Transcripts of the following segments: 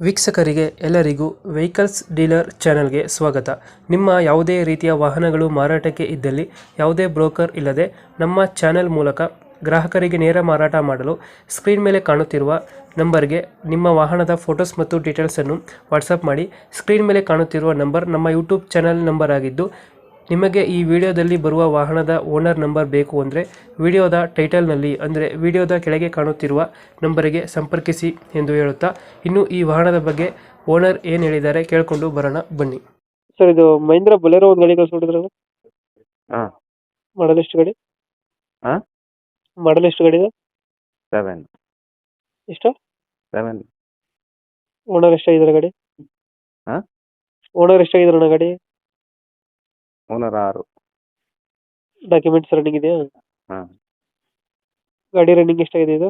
ವೀಕ್ಷಕರಿಗೆ ಎಲ್ಲರಿಗೂ vehicles dealer ಚಾನೆಲ್ಗೆ ಸ್ವಾಗತ. ನಿಮ್ಮ ಯಾವುದೇ ರೀತಿಯ ವಾಹನಗಳು ಮಾರಾಟಕ್ಕೆ ಇದ್ದಲ್ಲಿ ಯಾವುದೇ ಬ್ರೋಕರ್ ಇಲ್ಲದೆ ನಮ್ಮ ಚಾನೆಲ್ ಮೂಲಕ ಗ್ರಾಹಕರಿಗೆ ನೇರ ಮಾರಾಟ ಮಾಡಲು ಸ್ಕ್ರೀನ್ ಮೇಲೆ ಕಾಣುತ್ತಿರುವ ನಂಬರ್ಗೆ ನಿಮ್ಮ ವಾಹನದ ಫೋಟೋಸ್ ಮತ್ತು ಡೀಟೇಲ್ಸನ್ನು ವಾಟ್ಸಪ್ ಮಾಡಿ. ಸ್ಕ್ರೀನ್ ಮೇಲೆ ಕಾಣುತ್ತಿರುವ ನಂಬರ್ ನಮ್ಮ ಯೂಟ್ಯೂಬ್ ಚಾನೆಲ್ ನಂಬರ್ ಆಗಿದ್ದು, ನಿಮಗೆ ಈ ವಿಡಿಯೋದಲ್ಲಿ ಬರುವ ವಾಹನದ ಓನರ್ ನಂಬರ್ ಬೇಕು ಅಂದರೆ ವಿಡಿಯೋದ ಟೈಟಲ್ನಲ್ಲಿ ಅಂದರೆ ವಿಡಿಯೋದ ಕೆಳಗೆ ಕಾಣುತ್ತಿರುವ ನಂಬರಿಗೆ ಸಂಪರ್ಕಿಸಿ ಎಂದು ಹೇಳುತ್ತಾ, ಇನ್ನು ಈ ವಾಹನದ ಬಗ್ಗೆ ಓನರ್ ಏನು ಹೇಳಿದ್ದಾರೆ ಕೇಳಿಕೊಂಡು ಬರೋಣ ಬನ್ನಿ. ಸರ್, ಇದು ಮಹೀಂದ್ರ ಬೊಲೆರೋ ಒಂದು ಗಾಡಿ ಕಳ್ಸ್ಕೊಟ್ಟಿದ್ರಲ್ಲ, ಹಾಂ ಮಾಡಲ್ ಎಷ್ಟು ಗಾಡಿ? ಹಾಂ ಮಾಡಲ್ ಎಷ್ಟು ಗಾಡಿ ಇದೆ? 7 ಎಷ್ಟು? 7 ಓನರ್ ಎಷ್ಟಾಗಿದ್ದಾರೆ ಗಾಡಿ? ಹಾಂ ಓನರ್ ಎಷ್ಟಾಗಿದ್ದಾರೆ ಗಾಡಿ? ಓನರ್ 6. ಡಾಕ್ಯುಮೆಂಟ್ಸ್ ರನ್ನಿಂಗ್ ಇದೆಯಾ? ಹಾಂ ಗಾಡಿ ರನ್ನಿಂಗ್ ಎಷ್ಟಾಗಿದೆ ಇದು?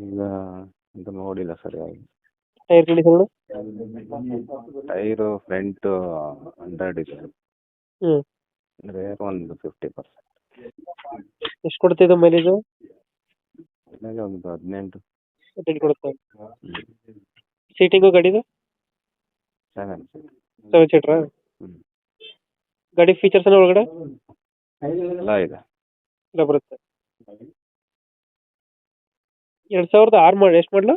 ಈಗ ಇದು ನೋಡಿಲ್ಲ ಸರಿಯಾಗಿ. Tyre condition? ಟೈರು ಫ್ರಂಟ್ 100 ಇದೆ, ಹ್ಞೂ. ರೇರ್ ಒಂದು 50%. ಎಷ್ಟು ಕೊಡ್ತಿದ್ದು ಮೈಲೇಜು? ಮೈಲೇಜ್ ಒಂದು 18 ಕೊಡುತ್ತೆ. ಸೀಟಿಂಗು ಗಾಡಿದು 7. 7 ಸೀಟ್ರಾ? ಗಾಡಿ ಫೀಚರ್ಸ್ ಒಳಗಡೆ ಎಲ್ಲ ಇದೆ. ಎಲ್ಲ ಬರುತ್ತೆ. 2006 ಮಾಡಿ ಎಷ್ಟು ಮಾಡಲು?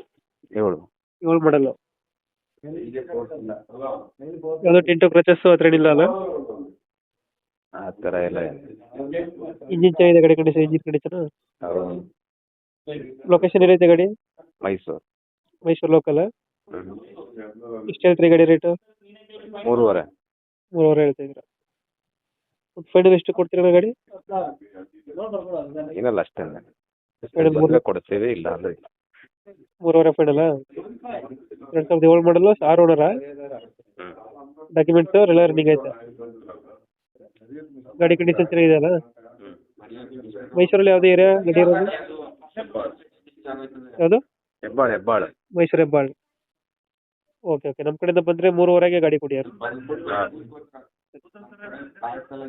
7 7 ಮಾಡಲು. ಯಾವುದೋ ಟಿಂಟು ಕ್ರಚಸ್ ಹತ್ರ ಏನಿಲ್ಲ ಅಲ್ಲ? ಆ ಥರ ಎಲ್ಲ ಇದೆ. ಇಂಜಿನ್ ಚೆನ್ನಾಗಿದೆ, ಗಾಡಿ ಕಂಡೀಷನ್, ಇಂಜಿನ್ ಕಂಡೀಷನ್. ಹೌದು. ಲೊಕೇಶನ್ ಎಲ್ಲೈತೆ ಗಾಡಿ? ಮೈಸೂರು. ಮೈಸೂರು ಲೋಕಲ್. ಹ್ಞೂ. ಎಷ್ಟು ಹೇಳ್ತೀರಿ ಗಾಡಿ ರೇಟು? 3.5. 3.5 ಹೇಳ್ತಾ ಇದ್ದೀರಾ. ಫೈನಲ್ ಎಷ್ಟು ಕೊಡ್ತೀರಾ ಗಾಡಿ? ಏನಲ್ಲ ಅಷ್ಟೇ, Final ಬಂದರೆ ಕೊಡ್ತೀವಿ, ಇಲ್ಲ ಅಂದ್ರೆ ಇಲ್ಲ. 3.5 ಫೈನಲ್. 2007 ಮಾಡಲು, 6 ಓನರಾ? ಡಾಕ್ಯುಮೆಂಟ್ಸ್ ಎಲ್ಲ ರನ್ನಿಂಗ್ ಐತೆ, ಗಾಡಿ ಕಂಡೀಷನ್ ಚೆನ್ನಾಗಿದೆ ಅಲ್ಲ? ಮೈಸೂರಲ್ಲಿ ಯಾವುದೇ ಏರಿಯಾ ಗಾಡಿ ಇರೋದು? ಯಾವುದು? ಹೆಬ್ಬಾಳು. ಮೈಸೂರು ಹೆಬ್ಬಾಳು. ಓಕೆ ಓಕೆ, ನಮ್ಮ ಕಡೆಯಿಂದ ಬಂದರೆ 3.5ಗೆ ಗಾಡಿ ಕೊಡಿ. ಹಾಂ.